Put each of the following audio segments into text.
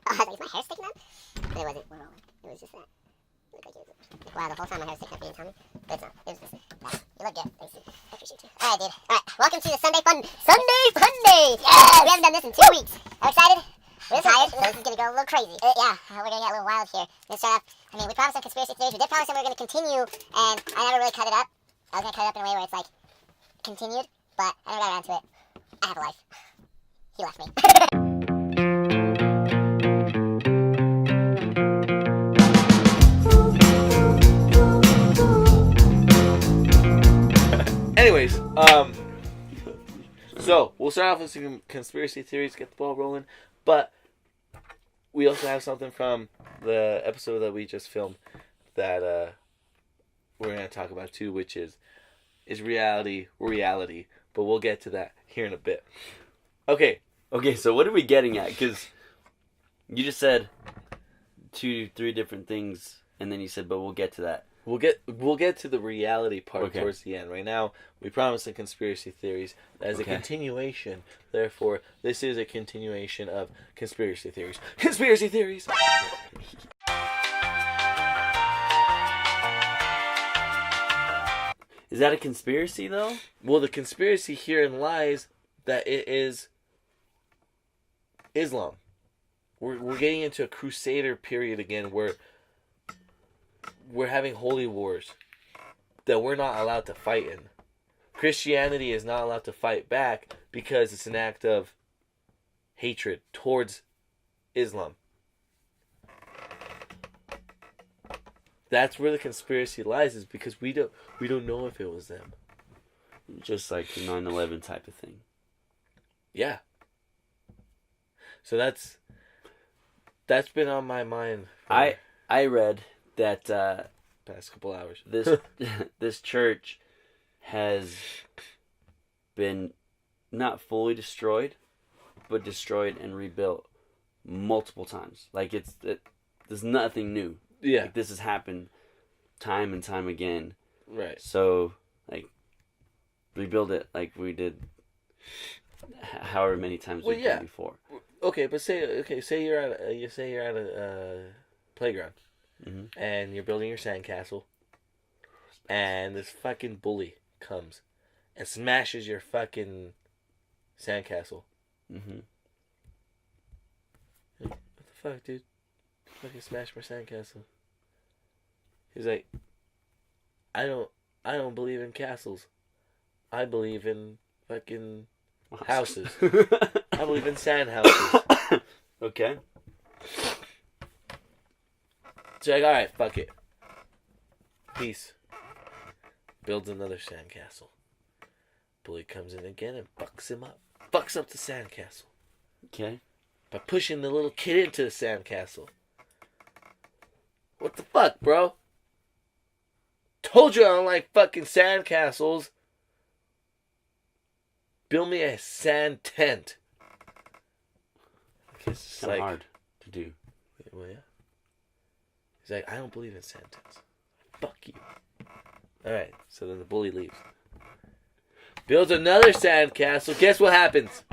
I was like, is my hair sticking up? But it wasn't. It was just that. It looked like it was, wow, the whole time my hair was sticking up, you didn't tell me? But it's not. It was just that. You look good. Thanks. I appreciate you. Alright, dude. Alright, welcome to the Sunday Funday! Yeah! We haven't done this in 2 weeks. I'm excited. We're tired, so this is gonna go a little crazy. Yeah, we're gonna get a little wild here. We're gonna start off, I mean, we promised some conspiracy theories. We did promise them we were gonna continue, and I never really cut it up. I was gonna cut it up in a way where it's like, continued, but I never got around to it. I have a life. He left me. Anyways, so we'll start off with some conspiracy theories, get the ball rolling, but we also have something from the episode that we just filmed that we're going to talk about too, which is reality, but we'll get to that here in a bit. Okay, so what are we getting at? Because you just said 2-3 different things, and then you said, but we'll get to that. We'll get to the reality part towards the end. Right now, we promised the conspiracy theories as a continuation. Therefore, this is a continuation of conspiracy theories. Conspiracy theories! Is that a conspiracy, though? Well, the conspiracy herein lies that it is Islam. We're getting into a crusader period again where we're having holy wars that we're not allowed to fight in. Christianity is not allowed to fight back because it's an act of hatred towards Islam. That's where the conspiracy lies, is because we don't know if it was them. Just like the 9/11 type of thing. Yeah. So that's been on my mind. I read that past couple hours. This church has been not fully destroyed, but destroyed and rebuilt multiple times. Like there's nothing new. Yeah, like, this has happened time and time again. Right. So like rebuild it like we did however many times we've done before. Okay, but say you're at a playground. Mm-hmm. And you're building your sandcastle, and this fucking bully comes and smashes your fucking sandcastle. Mm-hmm. Like, what the fuck, dude? Fucking smashed my sandcastle. He's like, I don't believe in castles. I believe in fucking houses. I believe in sand houses. Okay. So like, alright, fuck it. Peace. Builds another sandcastle. Bully comes in again and fucks him up. Fucks up the sandcastle. Okay. By pushing the little kid into the sandcastle. What the fuck, bro? Told you I don't like fucking sandcastles. Build me a sand tent. It's kind of hard to do. Well, yeah. He's like, I don't believe in sand tents. Fuck you. Alright, so then the bully leaves. Builds another sandcastle. Guess what happens?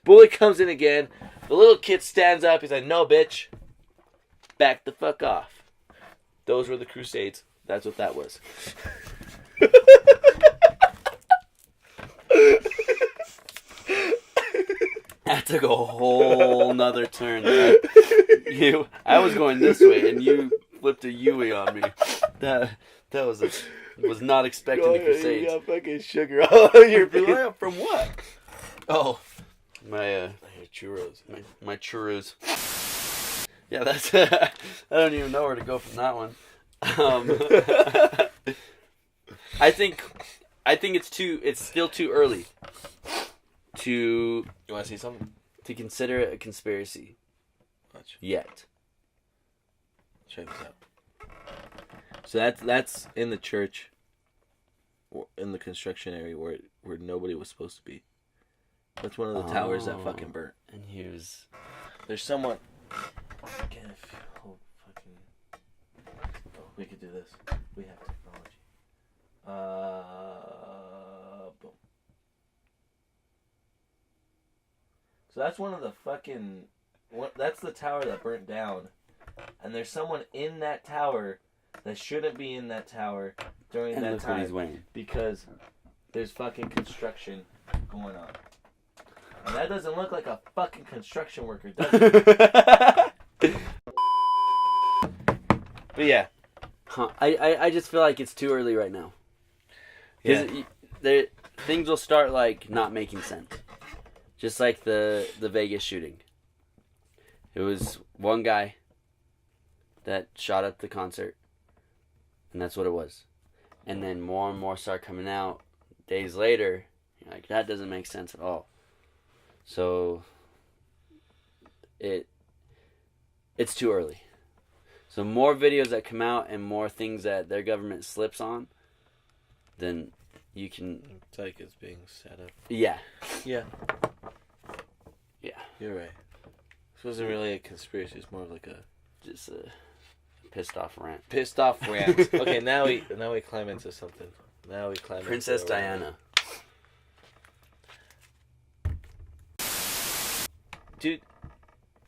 Bully comes in again. The little kid stands up. He's like, no, bitch. Back the fuck off. Those were the Crusades. That's what that was. That took a whole nother turn. I was going this way, and you flipped a Yui on me. That was not expecting the Crusades. You got fucking sugar all your face. From what? Oh, my churros. My churros. Yeah, that's. I don't even know where to go from that one. I think it's still too early to. You want to see something? To consider it a conspiracy. Watch. Yet. Check this out. So that's in the church, or in the construction area where nobody was supposed to be. That's one of the towers that fucking burnt. And there's someone. Again, we could do this. We have technology. Boom. So that's one of the fucking that's the tower that burnt down, and there's someone in that tower that shouldn't be in that tower during And that look what he's time wearing. because there's fucking construction going on. And that doesn't look like a fucking construction worker, does it? But yeah. Huh. I just feel like it's too early right now. Yeah. Things will start like not making sense. Just like the Vegas shooting. It was one guy that shot at the concert. And that's what it was. And then more and more start coming out days later. You're like, that doesn't make sense at all. So it's too early. So more videos that come out and more things that their government slips on, then you can... It's like it's being set up. Yeah. Yeah. Yeah. You're right. This wasn't really a conspiracy. It's more of like a... Just a pissed off rant. Pissed off rant. Okay, now we climb into something. Now we climb Princess into Diana. Dude,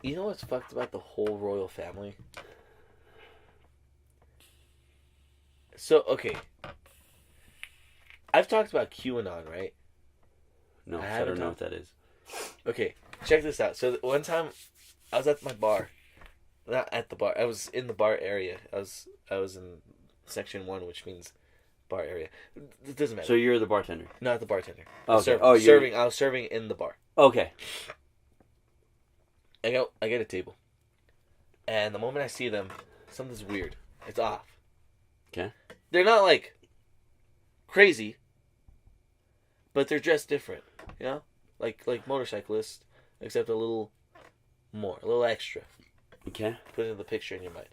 you know what's fucked about the whole royal family? So, okay. I've talked about QAnon, right? No, I I haven't don't know done- what that is. Okay, check this out. So, one time, I was at my bar. Not at the bar. I was in the bar area. I was in section 1, which means bar area. It doesn't matter. So you're the bartender? Not the bartender. Okay. Serving. I was serving in the bar. Okay. I get a table. And the moment I see them, something's weird. It's off. Okay. They're not like crazy, but they're dressed different, you know? Like motorcyclists, except a little more, a little extra. Okay. Put it in the picture in your mind.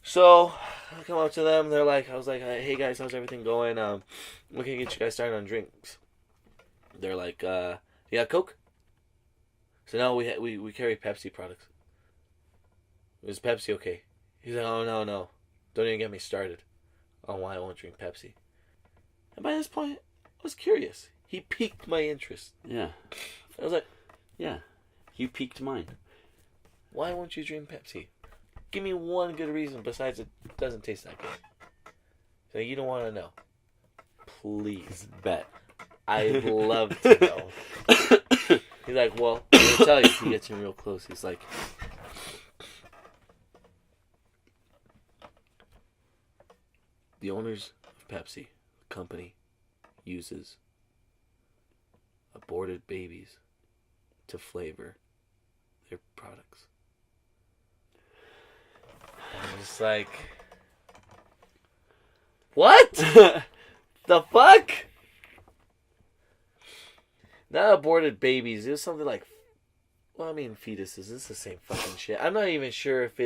So I come up to them. They're like, I was like, hey guys, how's everything going? We can get you guys started on drinks. They're like, you got Coke? So now we carry Pepsi products. Is Pepsi okay? He's like, oh no, don't even get me started on why I won't drink Pepsi. And by this point, I was curious. He piqued my interest. Yeah. I was like, Yeah. You piqued mine. why won't you drink Pepsi? Give me one good reason besides it doesn't taste that good. So you don't want to know. Please. Bet. I'd love to know. He's like, well, I'm gonna tell you. He gets him real close. He's like, the owners of Pepsi, the company, uses aborted babies to flavor their products. I'm just like, what? The fuck? Not aborted babies. It was something like, well, I mean, fetuses. It's the same fucking shit. I'm not even sure if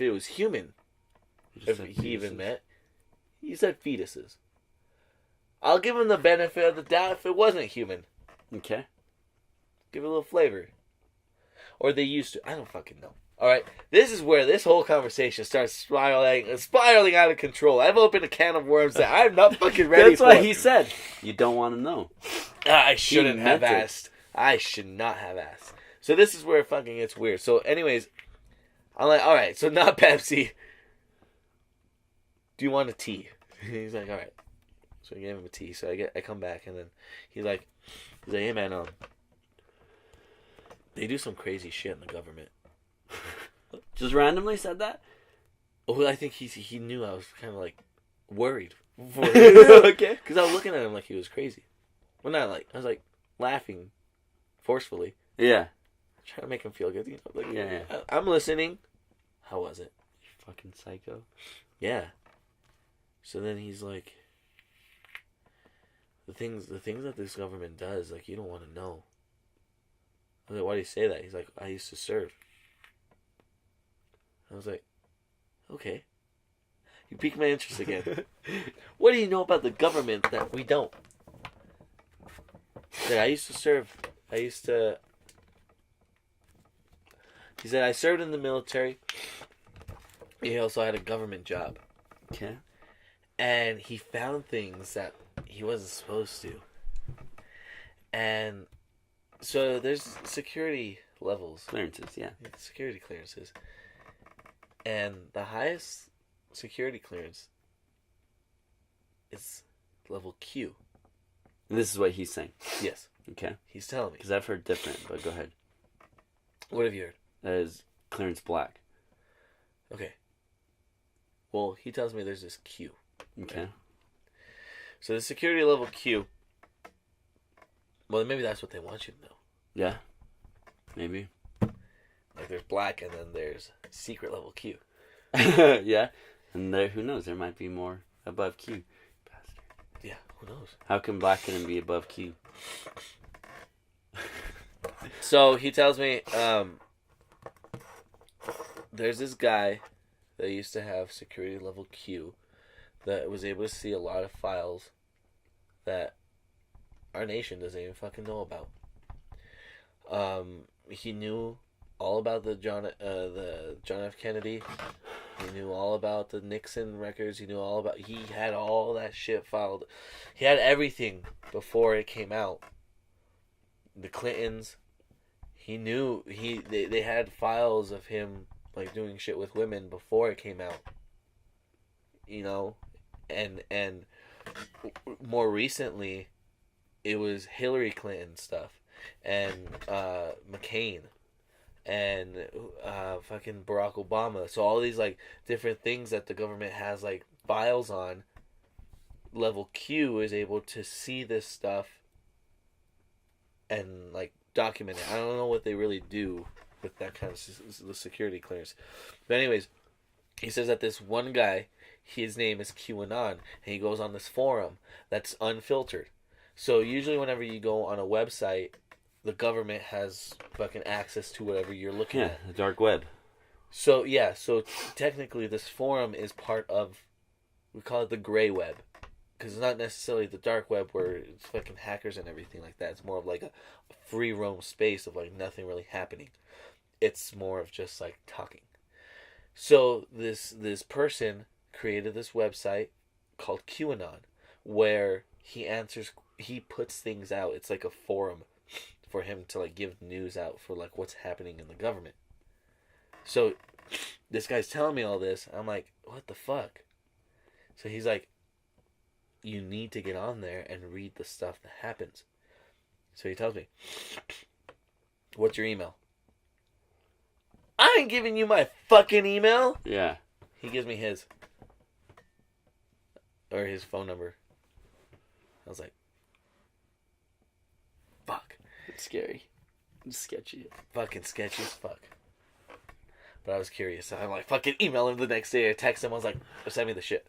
it was human. If he even meant. He said fetuses. I'll give him the benefit of the doubt if it wasn't human. Okay. Give it a little flavor. Or they used to. I don't fucking know. Alright, this is where this whole conversation starts spiraling out of control. I've opened a can of worms that I'm not fucking ready That's for. what he said. You don't want to know. I shouldn't have meant it. asked. I should not have asked. So this is where it fucking gets weird. So anyways, I'm like, alright, so not Pepsi. Do you want a tea? He's like, alright. So I gave him a tea. So I come back and then he's like, hey man, they do some crazy shit in the government. Just randomly said that? Oh, I think he knew I was kind of like worried. Okay. Because I was looking at him like he was crazy. Well, not like, I was like laughing forcefully. Yeah. Trying to make him feel good. You know, like, Yeah. I'm listening. How was it? You fucking psycho. Yeah. So then he's like, the things that this government does, like, you don't want to know. I was like, why do you say that? He's like, I used to serve. I was like, okay. You piqued my interest again. What do you know about the government that we don't? He said, I used to serve. He said, I served in the military. He also had a government job. Okay. And he found things that he wasn't supposed to. And so there's security levels. Clearances, yeah. Security clearances. And the highest security clearance is level Q. And this is what he's saying. Yes. Okay. He's telling me. Because I've heard different, but go ahead. What have you heard? That is clearance black. Okay. Well, he tells me there's this Q. Okay. So the security level Q. Well, maybe that's what they want you to know. Yeah. Maybe. Like there's black and then there's secret level Q. Yeah. And there, who knows? There might be more above Q. Bastard. Yeah, who knows? How come black couldn't be above Q? So he tells me there's this guy that used to have security level Q that was able to see a lot of files that our nation doesn't even fucking know about. He knew all about the John F. Kennedy. He knew all about the Nixon records. He had all that shit filed. He had everything before it came out. The Clintons. He knew they had files of him like doing shit with women before it came out. You know, and more recently, it was Hillary Clinton stuff, and McCain, and fucking Barack Obama. So all these like different things that the government has like files on. Level Q is able to see this stuff and like document it. I don't know what they really do with that kind of security clearance, but anyways, he says that this one guy, his name is QAnon, and he goes on this forum that's unfiltered. So usually whenever you go on a website, the government has fucking access to whatever you're looking at. Yeah, the dark web. So yeah, so technically this forum is part of, we call it the gray web. Because it's not necessarily the dark web where it's fucking hackers and everything like that. It's more of like a free roam space of like nothing really happening. It's more of just like talking. So this person created this website called QAnon where he puts things out. It's like a forum for him to like give news out for like what's happening in the government. So this guy's telling me all this. I'm like, what the fuck? So he's like, you need to get on there and read the stuff that happens. So he tells me, what's your email? I ain't giving you my fucking email. Yeah. He gives me his. Or his phone number. I was like, fuck. It's scary. It's sketchy. Fucking sketchy as fuck. But I was curious. So I'm like, fucking email him the next day. I text him. I was like, send me the shit.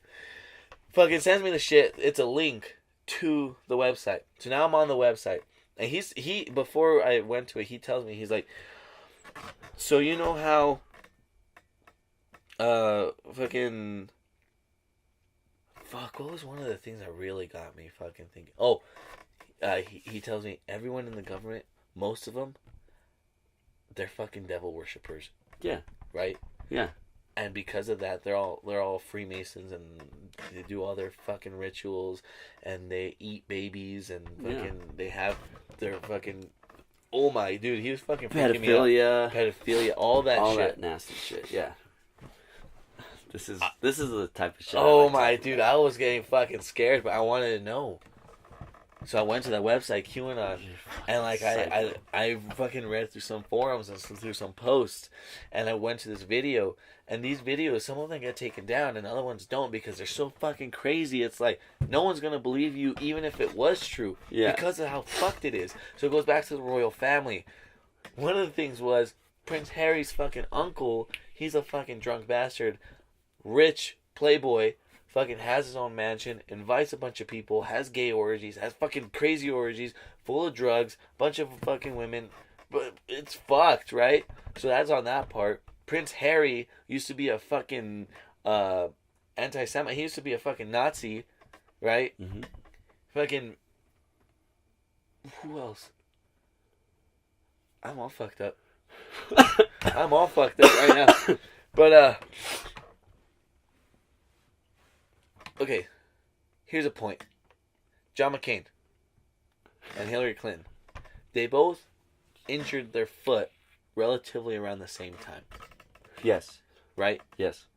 Fucking sends me the shit. It's a link to the website. So now I'm on the website. And he before I went to it, he tells me, he's like, so you know how fucking fuck, what was one of the things that really got me fucking thinking? Oh, he tells me everyone in the government, most of them, they're fucking devil worshippers. Yeah. Right? Yeah. And because of that, they're all Freemasons, and they do all their fucking rituals, and they eat babies, and fucking they have their fucking, oh my dude, he was fucking freaking me out. Pedophilia, all that nasty shit. Yeah. This is the type of shit. Oh my dude, I was getting fucking scared, but I wanted to know. So I went to that website, QAnon, and like I fucking read through some forums and through some posts, and I went to this video, and these videos, some of them get taken down and other ones don't because they're so fucking crazy. It's like no one's gonna believe you even if it was true, because of how fucked it is. So it goes back to the royal family. One of the things was Prince Harry's fucking uncle. He's a fucking drunk bastard, rich playboy. Fucking has his own mansion, invites a bunch of people, has gay orgies, has fucking crazy orgies, full of drugs, bunch of fucking women, but it's fucked, right? So that's on that part. Prince Harry used to be a fucking anti-Semite. He used to be a fucking Nazi, right? Mm-hmm. Fucking, who else? I'm all fucked up. I'm all fucked up right now. But, okay, here's a point. John McCain and Hillary Clinton, they both injured their foot relatively around the same time, Yes. right? Yes.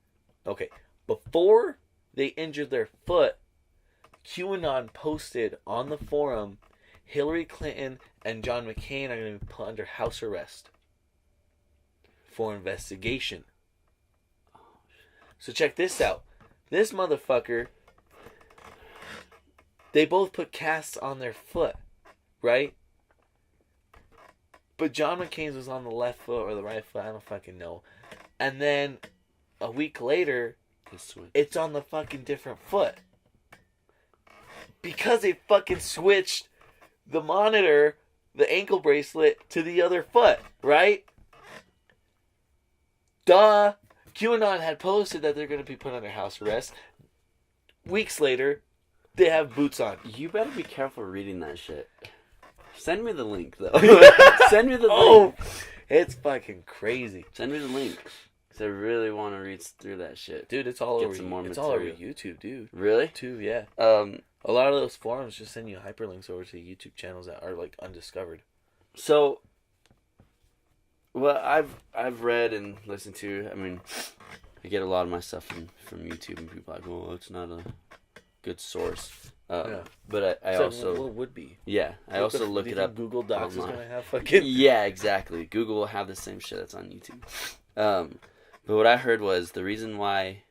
Okay. Before they injured their foot, QAnon posted on the forum, Hillary Clinton and John McCain are going to be put under house arrest for investigation. So check this out. This motherfucker, they both put casts on their foot, right? But John McCain's was on the left foot or the right foot, I don't fucking know. And then a week later, it's on the fucking different foot. Because they fucking switched the monitor, the ankle bracelet, to the other foot, right? Duh. QAnon had posted that they're going to be put under house arrest. Weeks later, they have boots on. You better be careful reading that shit. Send me the link, though. Send me the link. It's fucking crazy. Send me the link. Because I really want to read through that shit. Dude, it's all Get over. some more It's all over material. YouTube, dude. Really? YouTube, yeah. A A lot of those forums just send you hyperlinks over to YouTube channels that are like undiscovered. So, what I've read and listened to, I mean, I get a lot of my stuff from YouTube, and people are like, "Oh, it's not a good source." Yeah. But I So, also what would be? yeah, I also look do you it think up. Google Docs is online. gonna have fucking. Yeah, exactly. Google will have the same shit that's on YouTube. But what I heard was the reason why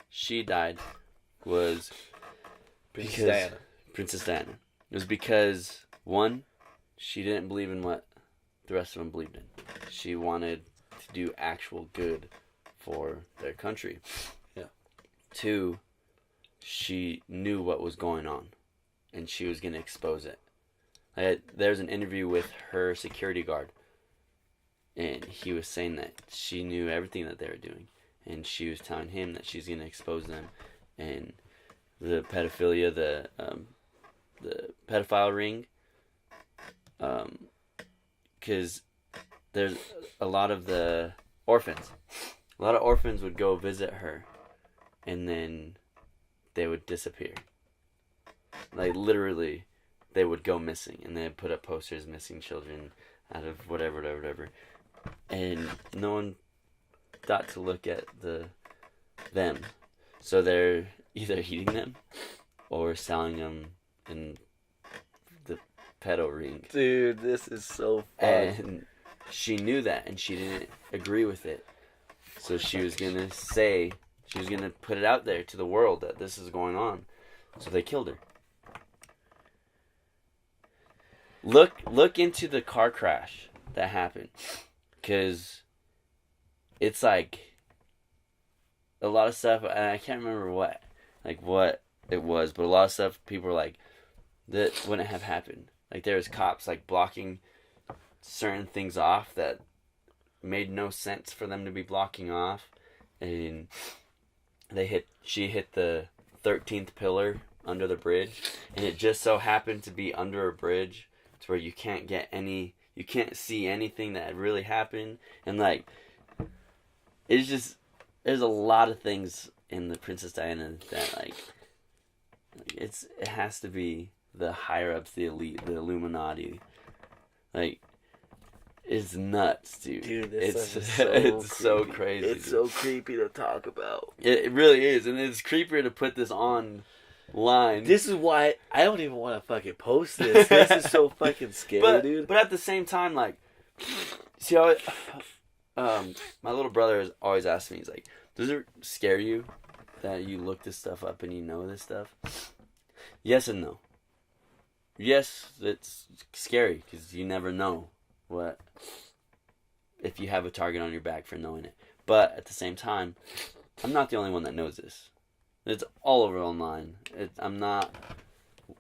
she died was Princess Diana. It was because, one, she didn't believe in what the rest of them believed in. She wanted to do actual good for their country. Yeah. Two, she knew what was going on, and she was going to expose it. There's an interview with her security guard, and he was saying that she knew everything that they were doing, and she was telling him that she's going to expose them, and the pedophilia, the pedophile ring, because there's a lot of the orphans. A lot of orphans would go visit her, and then they would disappear. Like, literally, they would go missing, and they'd put up posters, missing children out of whatever. And no one thought to look at them. So they're either eating them or selling them in the pedo ring. Dude, this is so fun. And she knew that, and she didn't agree with it. So she was going to put it out there to the world that this is going on. So they killed her. Look into the car crash that happened. Because it's like a lot of stuff, and I can't remember what it was, but a lot of stuff people were like, that wouldn't have happened. Like, there was cops like blocking certain things off that made no sense for them to be blocking off, and she hit the 13th pillar under the bridge, and it just so happened to be under a bridge to where you can't see anything that had really happened, and like, it's just, there's a lot of things in the Princess Diana that like it has to be the higher ups, the elite, the Illuminati. Like, it's nuts, dude. Dude, it's so crazy. It's so creepy to talk about. It really is, and it's creepier to put this online. This is why I don't even want to fucking post this. This is so fucking scary, dude. But at the same time, like, see how my little brother has always asked me, he's like, does it scare you that you look this stuff up and you know this stuff? Yes and no. Yes, it's scary because you never know if you have a target on your back for knowing it. But at the same time, I'm not the only one that knows this. It's all over online. I'm not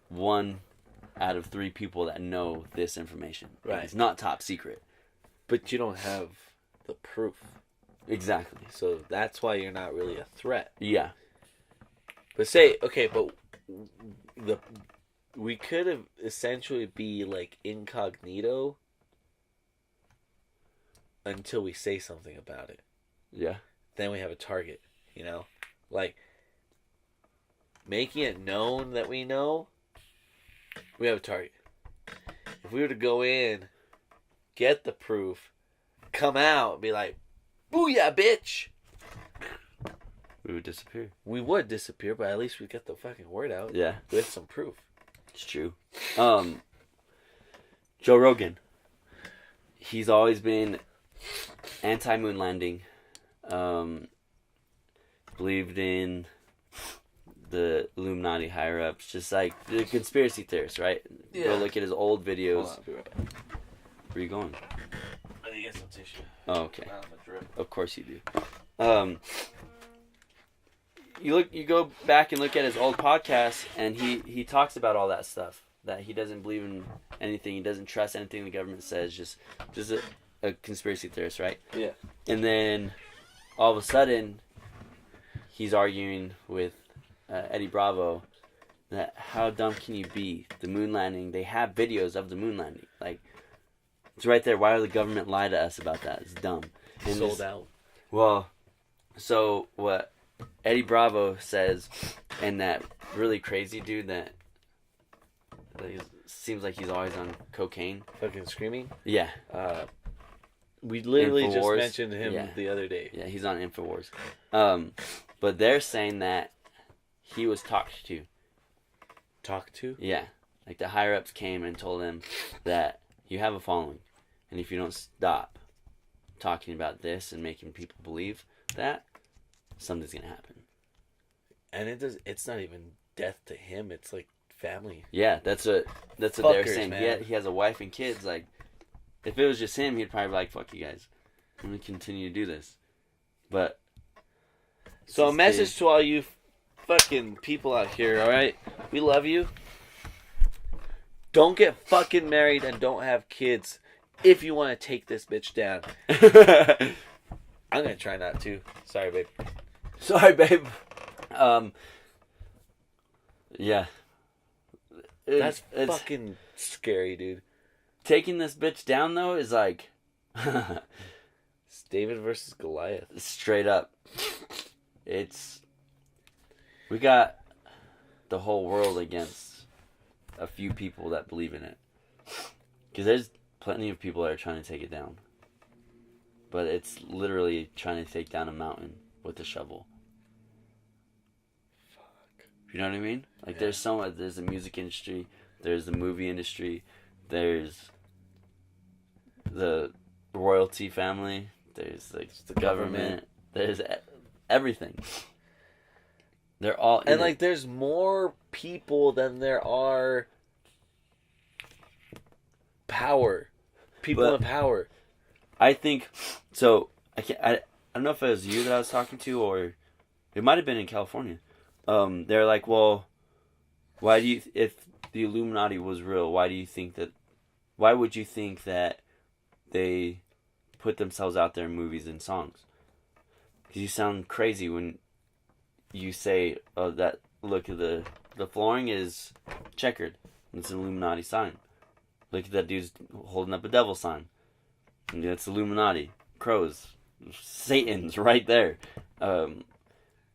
one out of 3 people that know this information. Right. It's not top secret. But you don't have the proof. Exactly. So that's why you're not really a threat. Yeah. But we could have essentially be like incognito until we say something about it. Yeah. Then we have a target, you know? Like, making it known that we know, we have a target. If we were to go in, get the proof, come out and be like, "Booyah, bitch." We would disappear. We would disappear, but at least we get the fucking word out. Yeah. With some proof. It's true. Joe Rogan. He's always been anti-moon landing. Believed in the Illuminati higher-ups. Just like the conspiracy theorists, right? Yeah. Go look at his old videos. Hold on, I'll be right back. Where are you going? I need to get some tissue. Oh, okay. Not a drip. Of course you do. You go back and look at his old podcasts, and he talks about all that stuff. That he doesn't believe in anything, he doesn't trust anything the government says. Just a conspiracy theorist, right? Yeah. And then all of a sudden, he's arguing with Eddie Bravo that how dumb can you be? The moon landing. They have videos of the moon landing. Like, it's right there. Why would the government lie to us about that? It's dumb. And Sold out. Well, so what Eddie Bravo says, and that really crazy dude that seems like he's always on cocaine. Fucking screaming? Yeah. We literally just Infowars. mentioned him the other day. Yeah, he's on Infowars. But they're saying that he was talked to. Talked to? Yeah. Like the higher ups came and told him that you have a following. And if you don't stop talking about this and making people believe that, something's going to happen. And it's not even death to him, it's like family. Yeah, that's what they're Fuckers, saying. man. He has a wife and kids. Like, if it was just him, he'd probably be like, "Fuck you guys, I'm gonna continue to do this." But So a message to all you fucking people out here, alright? We love you. Don't get fucking married and don't have kids if you want to take this bitch down. I'm gonna try not to. Sorry, babe. Sorry, babe. Yeah. That's It's fucking scary, dude. taking this bitch down though is like It's David versus Goliath. straight up. We got the whole world against a few people that believe in it. Because there's plenty of people that are trying to take it down. But it's literally trying to take down a mountain with a shovel. Fuck. You know what I mean? Like, Yeah. there's the music industry, there's the movie industry, there's the royalty family, there's like the government, there's everything. They're all in And it. like, there's more people than there are power. People But- in power. I think so. I don't know if it was you that I was talking to, or it might have been in California. They're like, well, why do you, if the Illuminati was real, why would you think that they put themselves out there in movies and songs? Because you sound crazy when you say, oh, that, look at the flooring is checkered. It's an Illuminati sign. Look at that dude's holding up a devil sign. And that's Illuminati. Crows. Satan's right there. And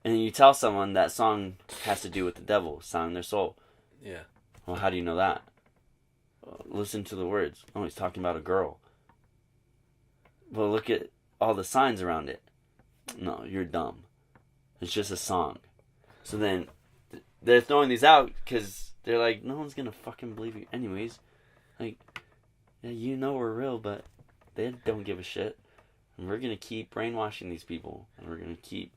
you tell someone that song has to do with the devil, selling their soul. Yeah. Well, how do you know that? Listen to the words. Oh, he's talking about a girl. Well, look at all the signs around it. No, you're dumb. It's just a song. So then, they're throwing these out because they're like, no one's gonna fucking believe you anyways. Like, yeah, you know we're real, but they don't give a shit. And we're gonna keep brainwashing these people. And we're gonna keep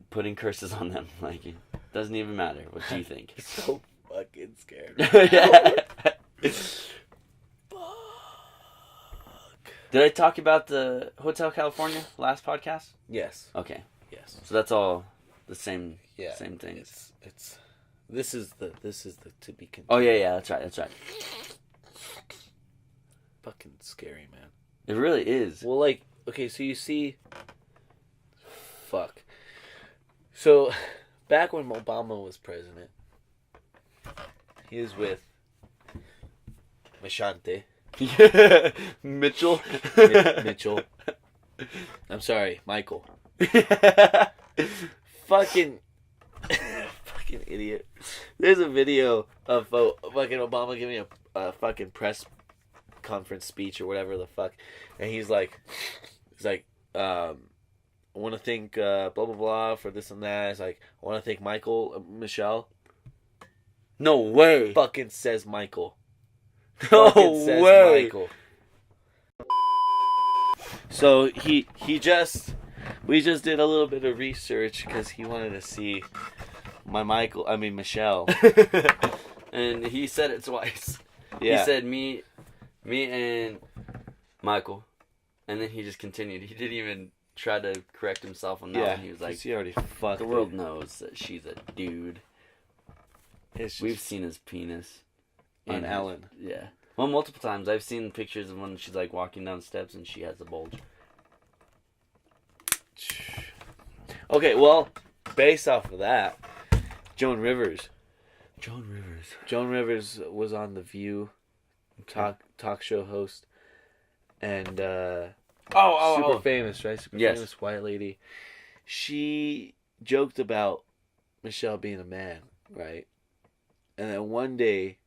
putting curses on them. Like, it doesn't even matter. What do you think? So fucking scared. Yeah. Did I talk about the Hotel California last podcast? Yes. Okay. Yes. So that's all the same Yeah. same thing. It's this is the to be continued. Oh yeah, that's right. Fucking scary, man. It really is. Well, like, okay, so you see, fuck. So, back when Obama was president, he was with Mashante. Mitchell. Mitchell. I'm sorry, Michael. Fucking idiot. There's a video of fucking Obama giving a fucking press conference speech or whatever the fuck, and he's like, I want to thank blah blah blah for this and that. It's like, I want to thank Michelle. No way. Fucking says Michael. No Fucking says way. Michael. So we just did a little bit of research because he wanted to see Michelle. And he said it twice. Yeah. He said me and Michael, and then he just continued. He didn't even try to correct himself on that one. He was like, he already fucked the world knows that she's a dude. It's just We've seen his penis. on And- Ellen. Yeah. Well, multiple times. I've seen pictures of when she's like walking down steps and she has a bulge. Okay, well, based off of that, Joan Rivers was on The View, talk show host, and super famous, right? Super Yes. famous white lady. She joked about Michelle being a man, right? And then one day,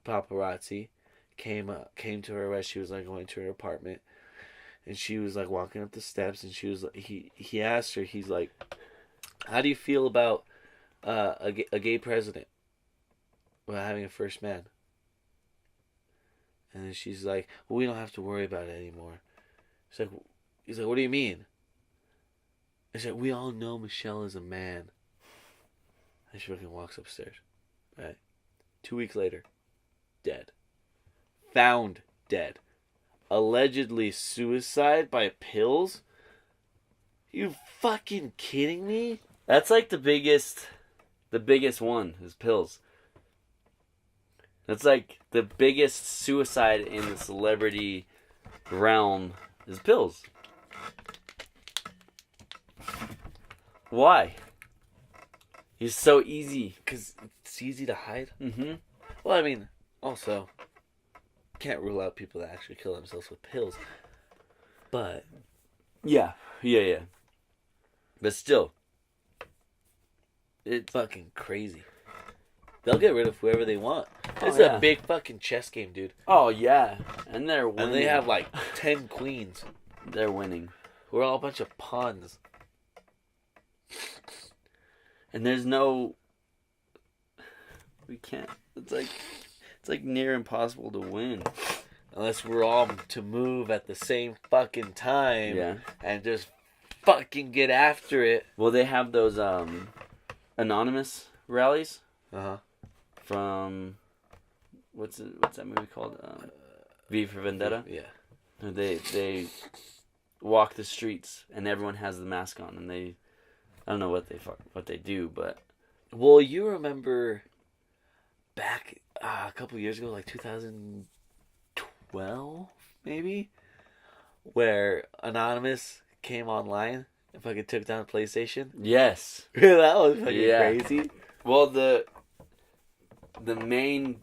the paparazzi came to her as she was like going to her apartment, and she was like walking up the steps, and she was like, he asked her, he's like, how do you feel about a gay president, about having a first man? And then she's like, well, we don't have to worry about it anymore. He's like, what do you mean? I said, we all know Michelle is a man. And she fucking walks upstairs. Right? 2 weeks later, dead. Found dead. Allegedly suicide by pills? You fucking kidding me? That's like the biggest one is pills. That's like the biggest suicide in the celebrity realm is pills. Why? He's so easy. Because it's easy to hide. Mm-hmm. Well, I mean, also, can't rule out people that actually kill themselves with pills. But Yeah. But still, it's fucking crazy. They'll get rid of whoever they want. It's yeah. a big fucking chess game, dude. oh yeah, and they're winning. And they have like 10 queens. They're winning, We're all a bunch of pawns. and there's no. We can't. It's like near impossible to win. Unless we're all to move at the same fucking time. Yeah. And just fucking get after it. Well, they have those anonymous rallies Uh-huh. from what's that movie called? V for Vendetta. Yeah. They walk the streets and everyone has the mask on, and I don't know what they do, but Well, you remember back a couple years ago, like 2012, maybe, where Anonymous came online and fucking took down PlayStation? yes. That was fucking Yeah. crazy. Well, the main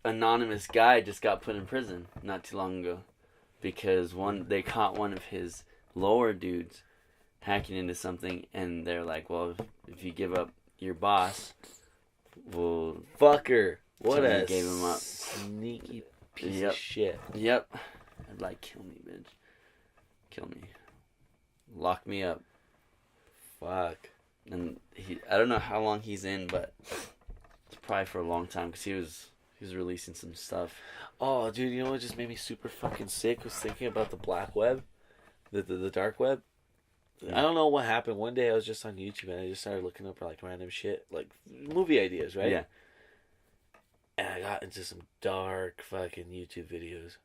anonymous guy just got put in prison not too long ago because they caught one of his lower dudes hacking into something, and they're like, well, if you give up your boss, we'll... Fucker. What Somebody a gave him up. sneaky piece Yep. of shit. Yep. I'd like, kill me, bitch. Kill me. Lock me up. Fuck. And I don't know how long he's in, but it's probably for a long time because he was releasing some stuff. Oh, dude, you know what just made me super fucking sick? Was thinking about the black web, the dark web. Yeah. I don't know what happened. One day I was just on YouTube and I just started looking up like random shit, like movie ideas, right? Yeah. And I got into some dark fucking YouTube videos.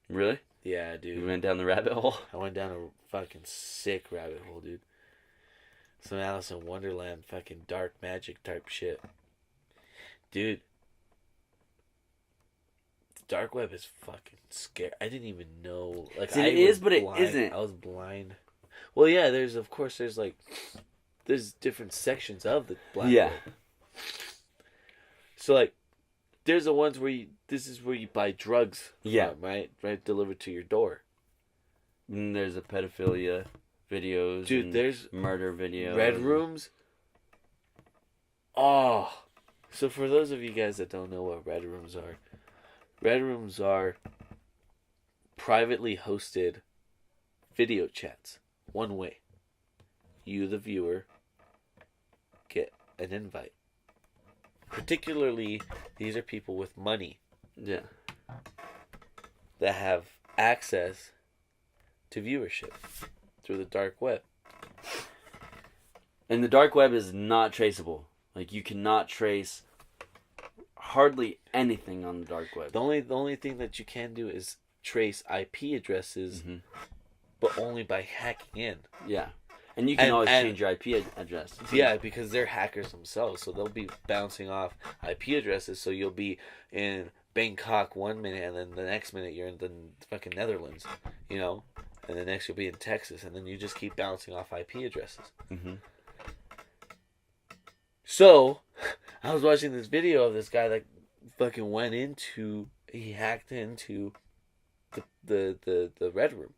Really? Yeah, dude. You went down the rabbit hole? I went down a fucking sick rabbit hole, dude. Some Alice in Wonderland fucking dark magic type shit. Dude. The dark web is fucking scary. I didn't even know. Like, See, I it was is, but it blind. isn't. I was blind. Well, yeah, there's different sections of the black Yeah. web. So, like, there's the ones where this is where you buy drugs. Yeah. From, right? Right, delivered to your door. And there's a pedophilia videos. Dude, and there's murder videos. Red rooms. Oh. So for those of you guys that don't know what red rooms are privately hosted video chats. One way. You, the viewer, get an invite. Particularly, these are people with money. Yeah. That have access to viewership through the dark web. And the dark web is not traceable. Like, you cannot trace hardly anything on the dark web. The only thing that you can do is trace IP addresses, but only by hacking in. Yeah. And you can always change your IP address. Yeah, because they're hackers themselves, so they'll be bouncing off IP addresses, so you'll be in Bangkok 1 minute, and then the next minute you're in the fucking Netherlands, you know? And the next you'll be in Texas, and then you just keep bouncing off IP addresses. Mm-hmm. So, I was watching this video of this guy that fucking he hacked into the Red Room.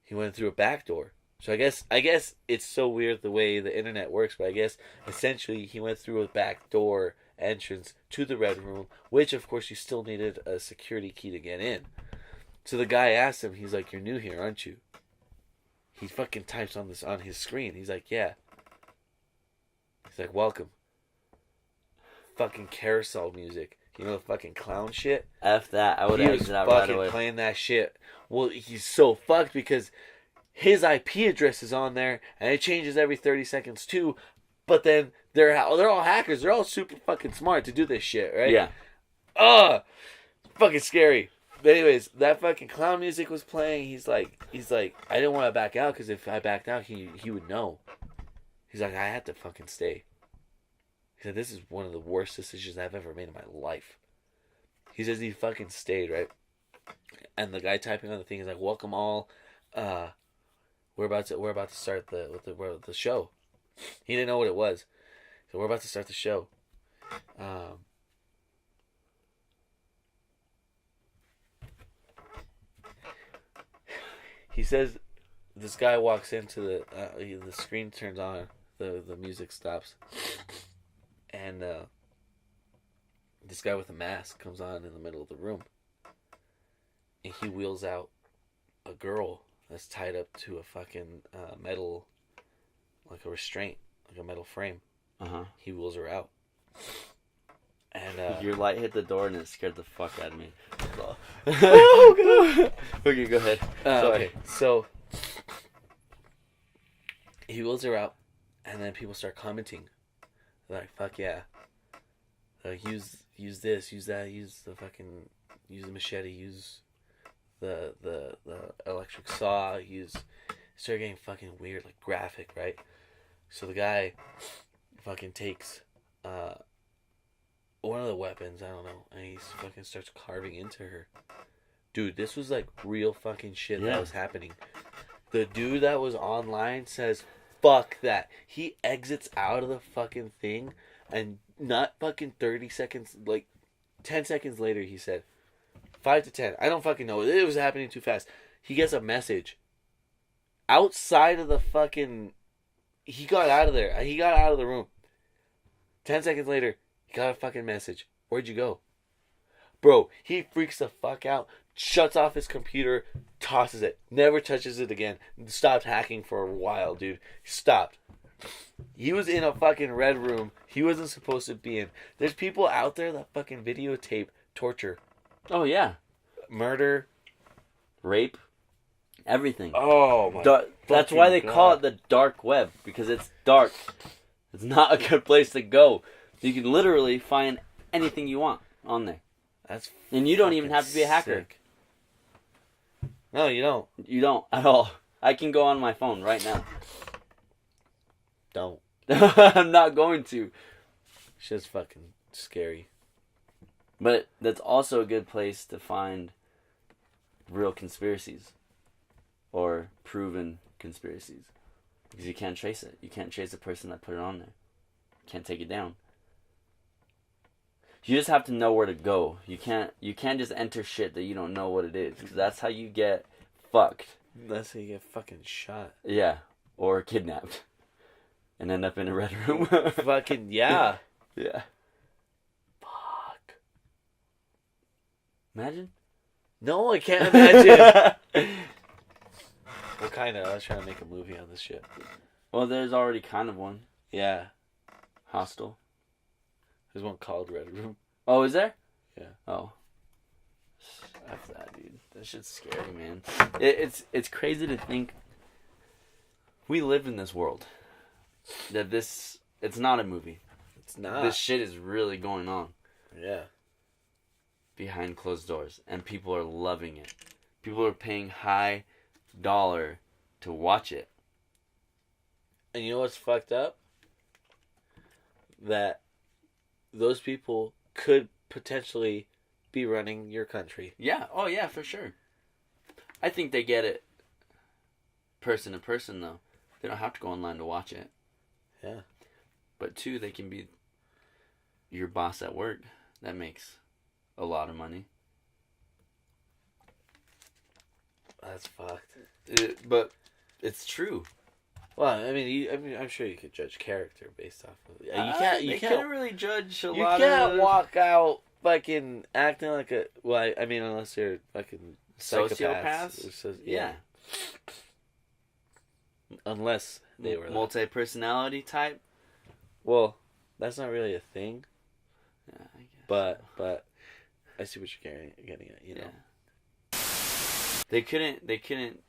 He went through a back door. So I guess it's so weird the way the internet works, but I guess essentially he went through a back door entrance to the Red Room, which of course you still needed a security key to get in. So the guy asked him, he's like, "You're new here, aren't you?" He fucking types on his screen. He's like, "Yeah." He's like, "Welcome." Fucking carousel music. You know the fucking clown shit? F that. I would exit out right away. He was fucking playing that shit. Well, he's so fucked because his IP address is on there, and it changes every 30 seconds too. But then they're all hackers. They're all super fucking smart to do this shit, right? Yeah. Fucking scary. But anyways, that fucking clown music was playing. He's like, I didn't want to back out because if I backed out, he would know. He's like, I had to fucking stay. He said, this is one of the worst decisions I've ever made in my life. He says he fucking stayed, right? And the guy typing on the thing is like, "Welcome all. We're about to start the show." He didn't know what it was, so we're about to start the show. He says this guy walks into the screen turns on, the music stops, and this guy with a mask comes on in the middle of the room, and he wheels out a girl that's tied up to a fucking metal, like a restraint, like a metal frame. He wheels her out. And your light hit the door and it scared the fuck out of me. Oh god. Okay, go ahead. Sorry. Okay, so he wheels her out, and then people start commenting. They're like, "Fuck yeah! Use this, use that, use the machete, use the electric saw, start getting fucking weird, like graphic, right?" So the guy fucking takes one of the weapons, I don't know, and he fucking starts carving into her. Dude, this was like real fucking shit that was happening. The dude that was online says, "Fuck that." He exits out of the fucking thing, and not fucking 30 seconds, like 10 seconds later, he said, 5 to 10, I don't fucking know, it was happening too fast. He gets a message outside of the fucking, he got out of there, he got out of the room. 10 seconds later, he got a fucking message. "Where'd you go?" Bro, he freaks the fuck out, shuts off his computer, tosses it, never touches it again, stopped hacking for a while, dude. Stopped. He was in a fucking red room he wasn't supposed to be in. There's people out there that fucking videotape torture. Oh yeah. Murder. Rape. Everything. Oh my that's why they call it the dark web, because it's dark. It's not a good place to go. You can literally find anything you want on there. And you don't even have to be a hacker. Sick. No, you don't. You don't at all. I can go on my phone right now. Don't. I'm not going to. Shit's fucking scary. But that's also a good place to find real conspiracies. Or proven conspiracies. Because you can't trace it. You can't trace the person that put it on there. You can't take it down. You just have to know where to go. You can't just enter shit that you don't know what it is. Because that's how you get fucked. That's how you get fucking shot. Yeah. Or kidnapped. And end up in a red room. Fucking, yeah. Yeah. Fuck. Imagine. No, I can't imagine. What kind of? I was trying to make a movie on this shit. Well, there's already kind of one. Yeah. Hostel. There's one called Red Room. Oh, is there? Yeah. Oh. F that, dude. That shit's scary, man. It's crazy to think we live in this world. That it's not a movie. It's not. This shit is really going on. Yeah. Behind closed doors. And people are loving it. People are paying high dollar to watch it. And you know what's fucked up? That those people could potentially be running your country. Yeah. Oh, yeah, for sure. I think they get it person to person, though. They don't have to go online to watch it. Yeah. But, two, they can be your boss at work. That makes a lot of money. That's fucked. But it's true. Well, I mean, I'm sure you could judge character based off of it. You can't really judge a You lot can't of walk out fucking acting like a. Well, I mean, unless you're fucking sociopaths. Yeah. Unless they were multi-personality type. Well, that's not really a thing. Yeah, I guess. But I see what you're getting at. You know. They couldn't.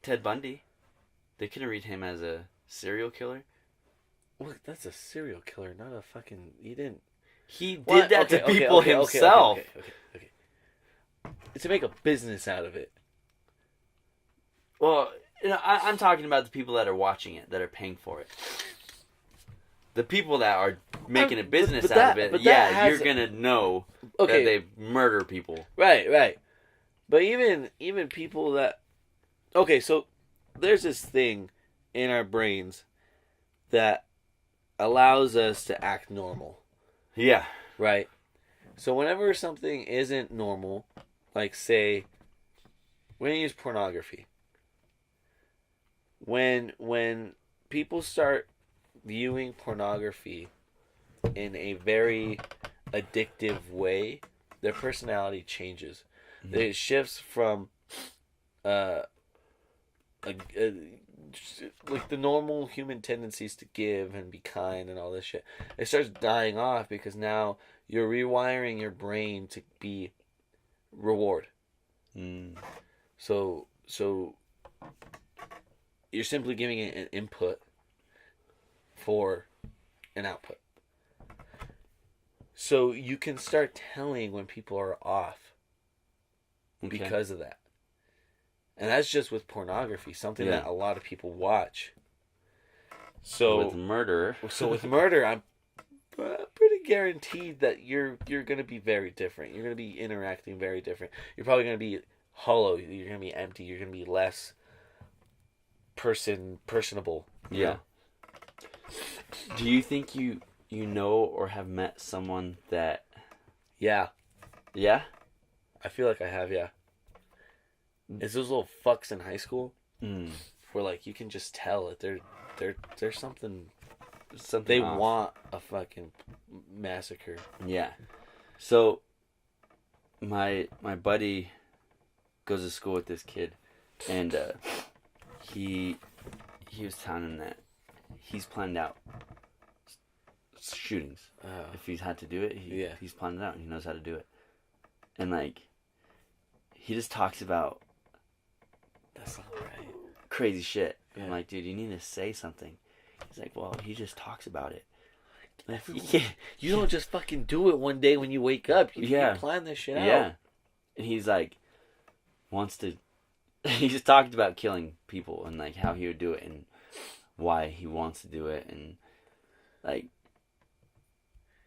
Ted Bundy. They couldn't read him as a serial killer. Look, that's a serial killer, not a fucking. He didn't. He did that to people himself. Okay. To make a business out of it. Well, I'm talking about the people that are watching it, that are paying for it. The people that are making a business out of it, you're gonna know that they murder people. Right. But even people that. Okay, so there's this thing in our brains that allows us to act normal. Yeah. Right? So whenever something isn't normal, like say, we're going to use pornography. When people start viewing pornography in a very addictive way, their personality changes. Mm-hmm. It shifts from like the normal human tendencies to give and be kind and all this shit. It starts dying off because now you're rewiring your brain to be reward. So you're simply giving it an input for an output. So you can start telling when people are off because of that. And that's just with pornography, something that a lot of people watch. So with murder, I'm pretty guaranteed that you're going to be very different. You're going to be interacting very different. You're probably going to be hollow. You're going to be empty. You're going to be less personable. Yeah. Do you think you know or have met someone that? Yeah. Yeah. I feel like I have. Yeah. It's those little fucks in high school where like you can just tell that there's something they off. Want a fucking massacre. Yeah. So my buddy goes to school with this kid, and he was telling him that he's planned out shootings. If he's had to do it, he's planned it out. He knows how to do it, and like he just talks about. That's not right. Crazy shit. Yeah. I'm like, dude, you need to say something. He's like, well, he just talks about it. Like, you don't just fucking do it one day when you wake up. You plan this shit out. Yeah. And he's like, he just talked about killing people and like how he would do it and why he wants to do it. And like,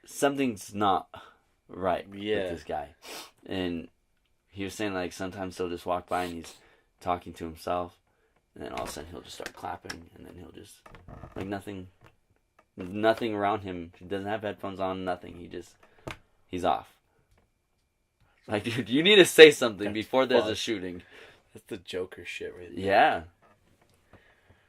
something's not right with this guy. And he was saying like sometimes he'll just walk by and he's talking to himself, and then all of a sudden he'll just start clapping, and then he'll just like nothing around him. He doesn't have headphones on, nothing. He's off. Like, dude, you need to say something before there's a shooting. That's the Joker shit right there. Yeah.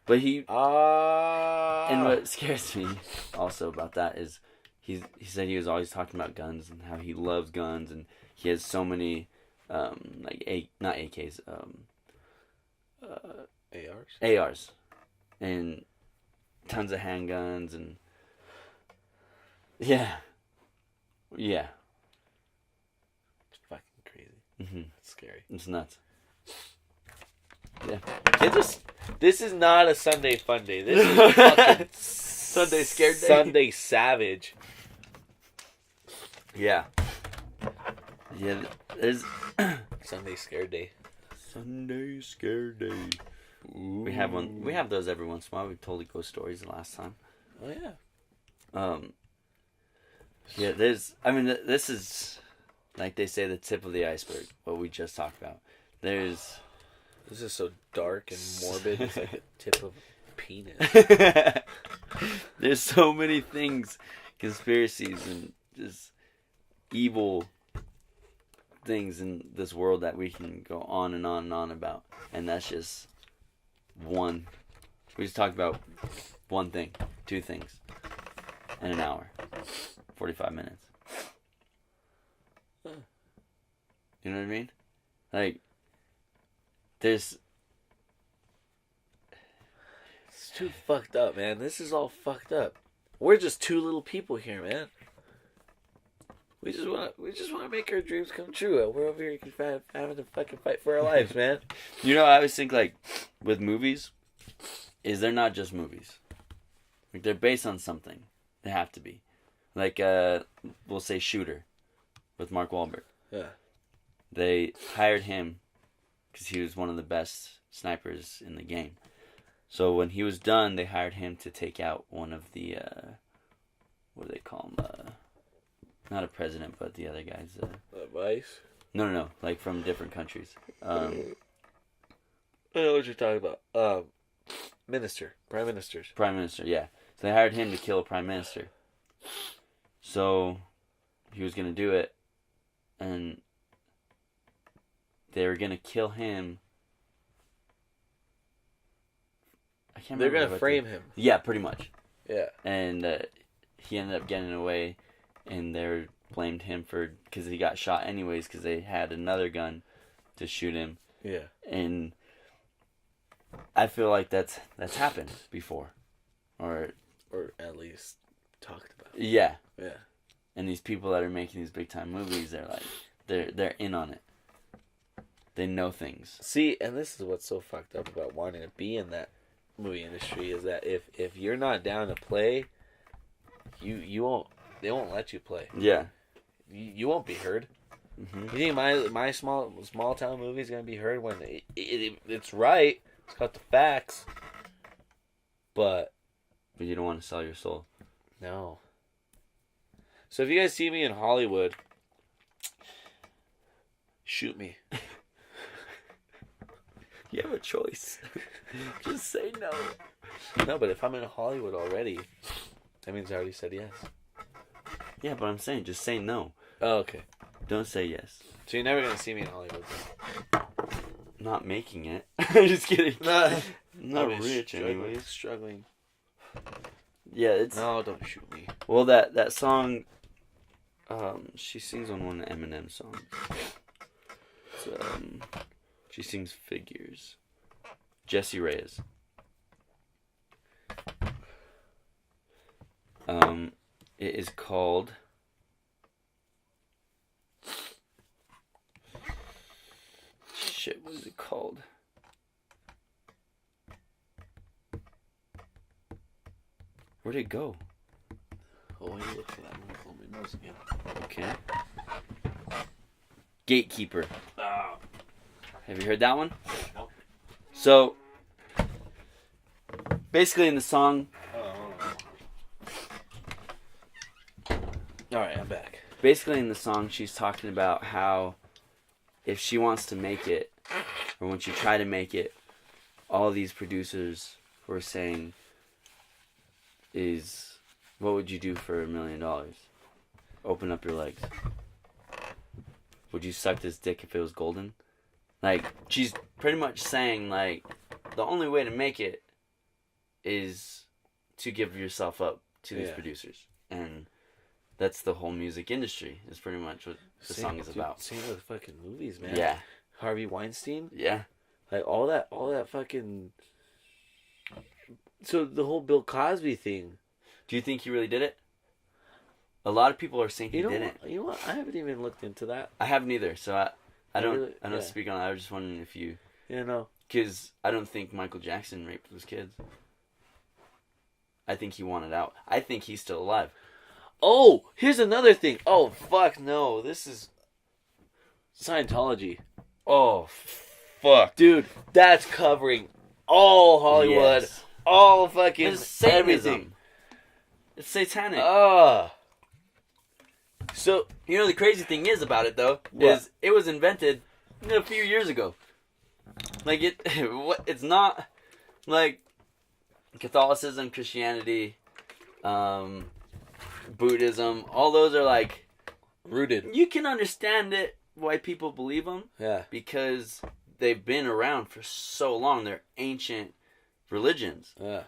But and what scares me also about that is he said he was always talking about guns and how he loves guns and he has so many not AKs, ARs? ARs, and tons of handguns, and yeah. It's fucking crazy. Mm-hmm. It's scary. It's nuts. Yeah. This is not a Sunday fun day. This is a fucking Sunday scared day. Sunday savage. Yeah. Yeah. There's Sunday scared day. Sunday scared day. Ooh. We have one. We have those every once in a while. We told ghost stories the last time. Oh yeah. Yeah. This is, like they say, the tip of the iceberg. What we just talked about. This is so dark and morbid. It's like the tip of a penis. There's so many things, conspiracies, and just evil things in this world that we can go on and on and on about. And that's just one. We just talked about one thing, two things, in an hour, 45 minutes. You know what I mean? Like, it's too fucked up, man. This is all fucked up. We're just two little people here, man. We just want to make our dreams come true. We're over here having to fucking fight for our lives, man. You know, I always think, like, with movies, is they're not just movies. Like, they're based on something. They have to be. Like, we'll say Shooter with Mark Wahlberg. Yeah. They hired him because he was one of the best snipers in the game. So when he was done, they hired him to take out one of the, what do they call him? Not a president, but the other guys. Vice? No. Like from different countries. I know what you're talking about. Minister. Prime Ministers. Prime Minister, yeah. So they hired him to kill a prime minister. So he was going to do it. And they were going to kill him. I can't remember. They're going to frame him. Yeah, pretty much. Yeah. And he ended up getting away. And they blamed him because he got shot anyways because they had another gun to shoot him. Yeah. And I feel like that's happened before. Or at least talked about. Yeah. Yeah. And these people that are making these big time movies, they're like, they're in on it. They know things. See, and this is what's so fucked up about wanting to be in that movie industry is that if you're not down to play, you won't. They won't let you play. Yeah. You won't be heard. Mm-hmm. You think my small town movie is gonna be heard when it's right? It's got the facts. But you don't want to sell your soul. No. So if you guys see me in Hollywood, shoot me. You have a choice. Just say no. No, but if I'm in Hollywood already, that means I already said yes. Yeah, but I'm saying just say no. Oh, okay. Don't say yes. So you're never going to see me in Hollywood then? Not making it. I'm just kidding. Not rich anyways. Struggling. Yeah, it's... No, don't shoot me. Well, that song... she sings on one of Eminem's songs. She sings Figures. Jessie Reyes. It is called... Shit, what is it called? Where'd it go? Oh, why you look for that? I'm going to pull my nose again. Okay. Gatekeeper. Oh. Have you heard that one? Nope. So, basically in the song... Alright, I'm back. Basically in the song, she's talking about how if she wants to make it, or when she tried to make it, all these producers were saying is, what would you do for $1 million? Open up your legs. Would you suck this dick if it was golden? Like, she's pretty much saying, like, the only way to make it is to give yourself up to these producers. And That's the whole music industry. Is pretty much what the song is about. Same with fucking movies, man. Yeah. Harvey Weinstein. Yeah. Like all that fucking. So the whole Bill Cosby thing. Do you think he really did it? A lot of people are saying he didn't. You know what? I haven't even looked into that. I haven't either, so I don't really, I don't speak on it. I was just wondering if you. Yeah, no. Because I don't think Michael Jackson raped those kids. I think he wanted out. I think he's still alive. Oh, here's another thing. Oh, fuck no. This is Scientology. Oh, fuck. Dude, that's covering all Hollywood. Yes. All fucking It's Satanism. everything. It's satanic. So, You know the crazy thing is about it though What? is it was invented a few years ago. Like it's not like Catholicism, Christianity, Buddhism. All those are like rooted. you can understand it why people believe them Yeah. because they've been around for so long. They're ancient religions. Yeah.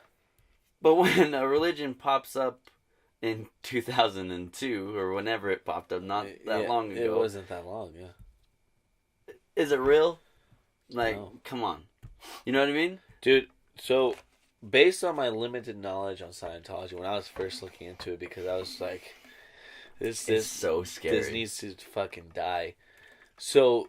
But when a religion pops up in 2002 or whenever it popped up, not that long ago. It wasn't that long, yeah. Is it real? Like, No. come on. You know what I mean? Dude, so based on my limited knowledge on Scientology, when I was first looking into it, because I was like, It's this so scary. This needs to fucking die. So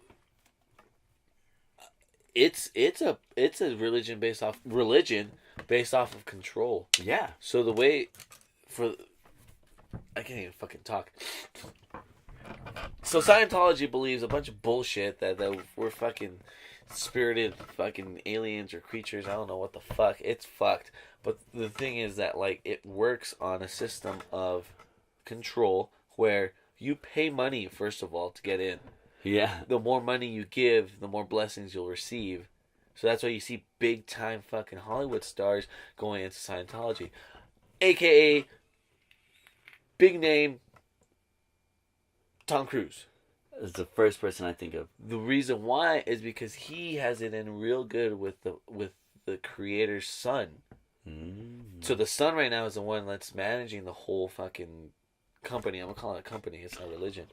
it's a religion based off of control. Yeah. So the way I can't even fucking talk. So Scientology believes a bunch of bullshit that we're fucking spirited fucking aliens or creatures. I don't know what the fuck. It's fucked. But the thing is that like it works on a system of control where you pay money first of all to get in. Yeah. The more money you give, the more blessings you'll receive. So that's why you see big time fucking Hollywood stars going into Scientology. AKA big name Tom Cruise. It's the first person I think of. The reason why is because he has it in real good with the creator's son. So the son right now is the one that's managing the whole fucking company. I'm gonna call it a company. It's not religion.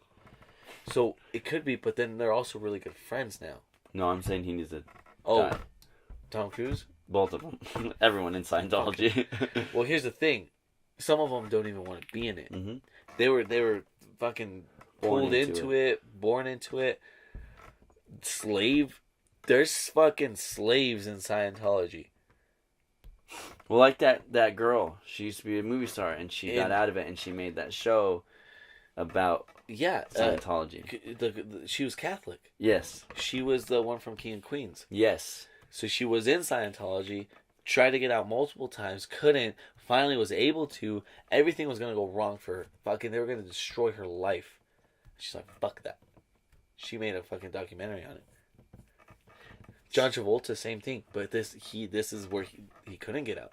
So it could be, but then they're also really good friends now. No, I'm saying he needs to die. Tom Cruise? Both of them. Everyone in Scientology. Well, here's the thing. Some of them don't even want to be in it. Mm-hmm. They were fucking pulled into it, born into it. There's fucking slaves in Scientology. Well, like that girl. She used to be a movie star, and she got out of it, and she made that show about Scientology. She was Catholic. Yes. She was the one from King of Queens. Yes. So she was in Scientology, tried to get out multiple times, couldn't, finally was able to. Everything was going to go wrong for her. Fucking, they were going to destroy her life. She's like, fuck that. She made a fucking documentary on it. John Travolta, same thing. But this is where he couldn't get out.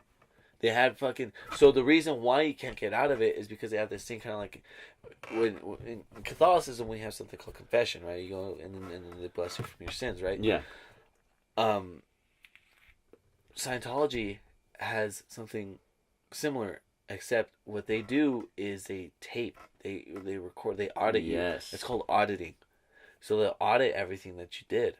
They had fucking... So the reason why you can't get out of it is because they have this thing kind of like... When in Catholicism, we have something called confession, right? You go and then they bless you from your sins, right? Yeah. Scientology has something similar, except what they do is they tape, they record, they audit you. Yes. It's called auditing. So they'll audit everything that you did.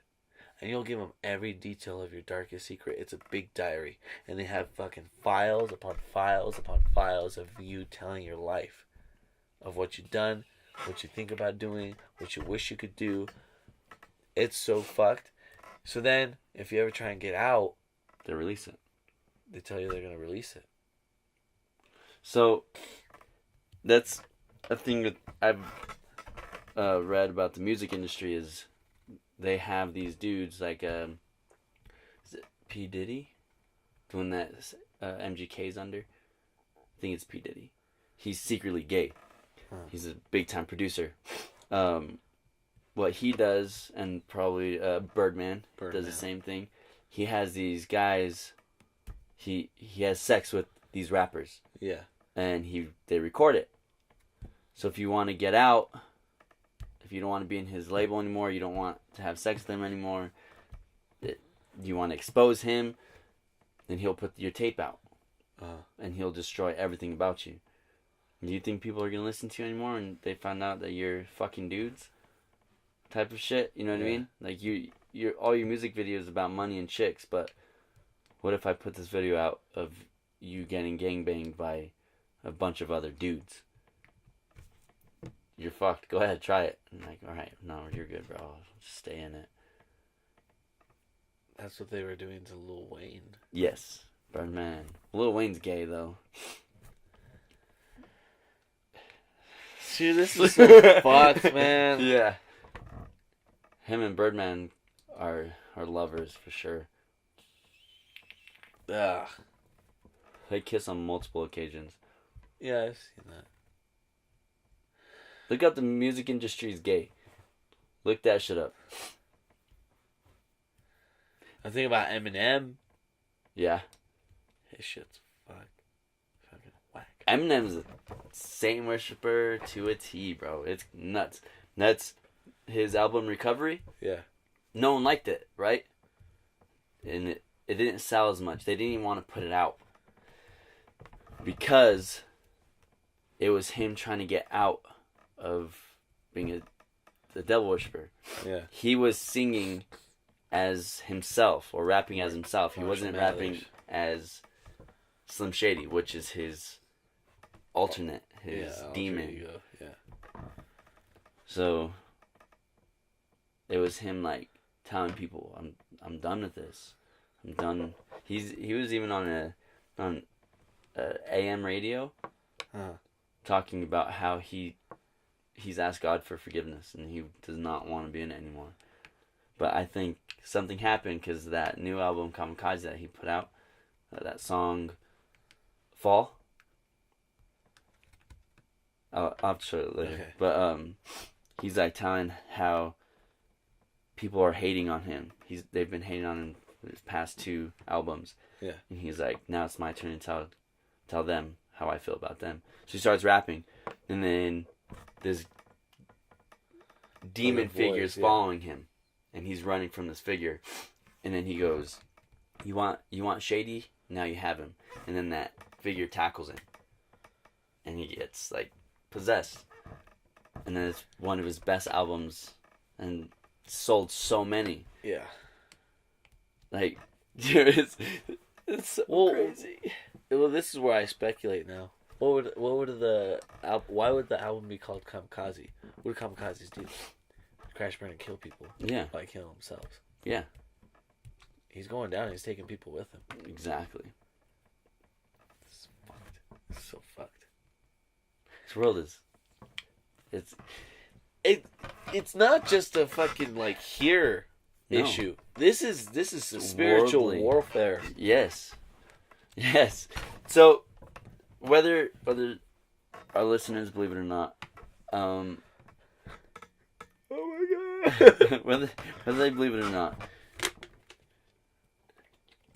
And you'll give them every detail of your darkest secret. It's a big diary. And they have fucking files upon files upon files of you telling your life. Of what you've done, what you think about doing, what you wish you could do. It's so fucked. So then, if you ever try and get out, They release it. they tell you they're going to release it. So, that's a thing that I've read about the music industry is they have these dudes like, is it P. Diddy? The one that MGK's under? I think it's P. Diddy. He's secretly gay. He's a big-time producer. What he does, and probably Birdman does the same thing. He has these guys. He has sex with these rappers. Yeah. And they record it. So if you want to get out, if you don't want to be in his label anymore, you don't want to have sex with him anymore, you want to expose him, then he'll put your tape out. And he'll destroy everything about you. Do you think people are gonna listen to you anymore when they find out that you're fucking dudes? Type of shit, you know what I mean? Like you're all your music videos about money and chicks, but what if I put this video out of you getting gangbanged by a bunch of other dudes? You're fucked. Go ahead, try it. I'm like, all right, no, you're good, bro. Just stay in it. That's what they were doing to Lil Wayne. Yes, Birdman. Lil Wayne's gay though. See, this is so fucked, man. Yeah. Him and Birdman are lovers for sure. Ugh. They kiss on multiple occasions. Yeah, I've seen that. Look up the music industry is gay. Look that shit up. I'm thinking about Eminem. Yeah. His shit's fucking whack. Eminem's a Saint worshiper to a T, bro. It's nuts. That's his album Recovery. Yeah. No one liked it, right? And it didn't sell as much. They didn't even want to put it out. Because it was him trying to get out of being the devil worshiper. Yeah. He was singing as himself or rapping as himself. He wasn't rapping as Slim Shady, which is his alternate, his demon. Yeah. So it was him like telling people, "I'm done with this. I'm done." He was even on AM radio, talking about how he's asked God for forgiveness and he does not want to be in it anymore. But I think something happened because that new album Kamikaze that he put out, that song Fall. I'll have to show it later. Okay. But he's like telling how people are hating on him. They've been hating on him for his past 2 albums. Yeah. And he's like, now it's my turn to tell them how I feel about them. So he starts rapping, and then this demon figure is following him, and he's running from this figure, and then he goes, "You want Shady? Now you have him." And then that figure tackles him, and he gets like possessed. And then it's one of his best albums, and sold so many. Yeah. Like, it's so crazy. Well, this is where I speculate now. Why would the album be called Kamikaze? What do kamikazes do? Crash, burn, and kill people. Yeah. By killing themselves. Yeah. He's going down. He's taking people with him. Exactly. It's fucked. It's so fucked. This world is. It's not just a fucking like here issue. This is spiritual worldly warfare. Yes. So whether our listeners believe it or not, Oh my god. whether they believe it or not,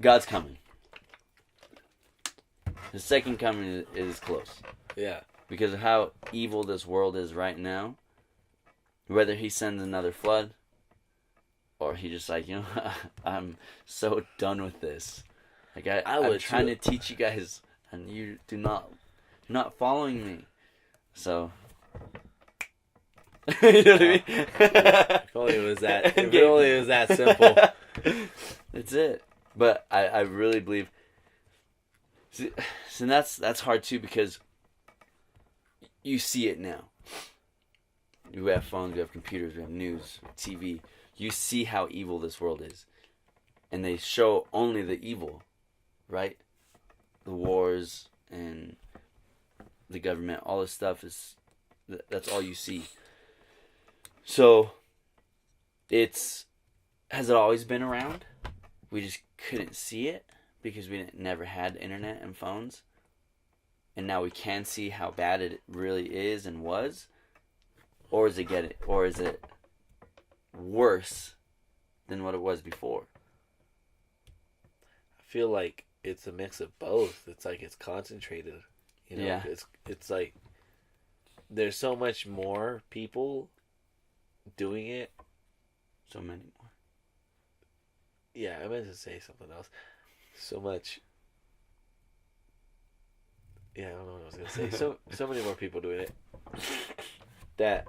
God's coming. The second coming is close. Yeah. Because of how evil this world is right now, whether he sends another flood, or he just like, I'm so done with this. Like I'm trying to teach you guys, and you're not following me. So, you know what I mean? If only it was that. If it only was that simple. That's it. But I really believe. See, and that's hard too because you see it now. We have phones, we have computers, we have news, TV. You see how evil this world is. And they show only the evil, right? The wars and the government, all this stuff that's all you see. So, has it always been around? We just couldn't see it because we never had internet and phones. And now we can see how bad it really is and was. Or is it worse than what it was before? I feel like it's a mix of both. It's like it's concentrated. Yeah. It's like there's so much more people doing it. So many more. Yeah, I meant to say something else. So much. Yeah, I don't know what I was gonna say. So many more people doing it. That.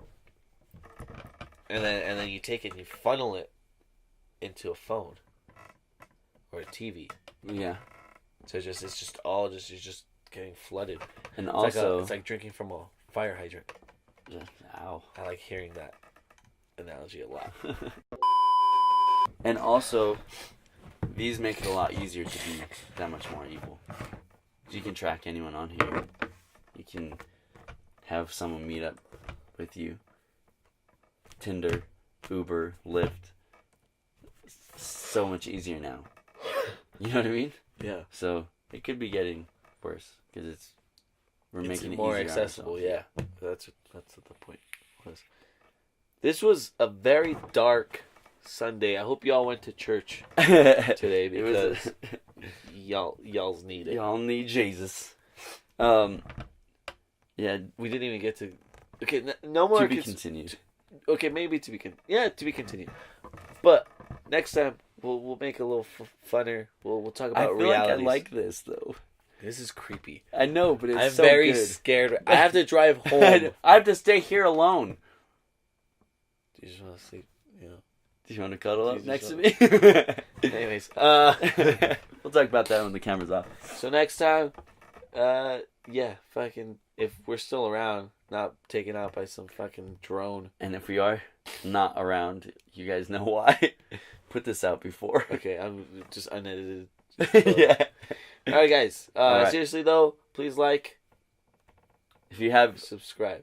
And then you take it and you funnel it into a phone or a TV. Yeah. So it's just all you're just getting flooded. And It's also, it's like drinking from a fire hydrant. ow. I like hearing that analogy a lot. And also, these make it a lot easier to be that much more evil. You can track anyone on here. You can have someone meet up with you. Tinder, Uber, Lyft. So much easier now. You know what I mean? Yeah. So it could be getting worse because we're making it more easier on accessible. ourselves. Yeah, that's what the point was. This was a very dark Sunday. I hope y'all went to church today because y'all's need it. Y'all need Jesus. Yeah. We didn't even get to. Okay, no more. To be continued. Okay, maybe to be continued. But next time we'll make it a little funner. We'll talk about I feel realities. like I like this though. This is creepy. I know, but it's I'm so very good. scared. I have to drive home. I have to stay here alone. Do you just want to sleep? You know. Do you want to cuddle up Jesus, next to shut me? Anyways, We'll talk about that when the camera's off. so next time, yeah, fucking, if we're still around, not taken out by some fucking drone. And if we are not around, you guys know why. Put this out before. Okay, I'm just unedited. Yeah. All right, guys. All right. Seriously though, please like, If you have, subscribe.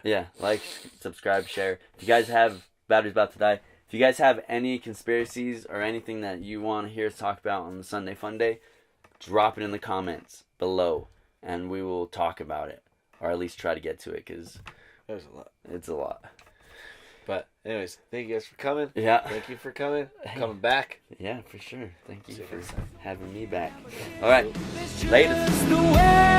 yeah, like, subscribe, share. If you guys have Battery's About to Die, if you guys have any conspiracies or anything that you want to hear us talk about on the Sunday Funday, drop it in the comments below, and we will talk about it, or at least try to get to it, because There's a lot. it's a lot. But anyways, thank you guys for coming. Yeah. Thank you for coming. Coming back. Yeah, for sure. Thank you See you for next time. having me back. All right. Later. It's the way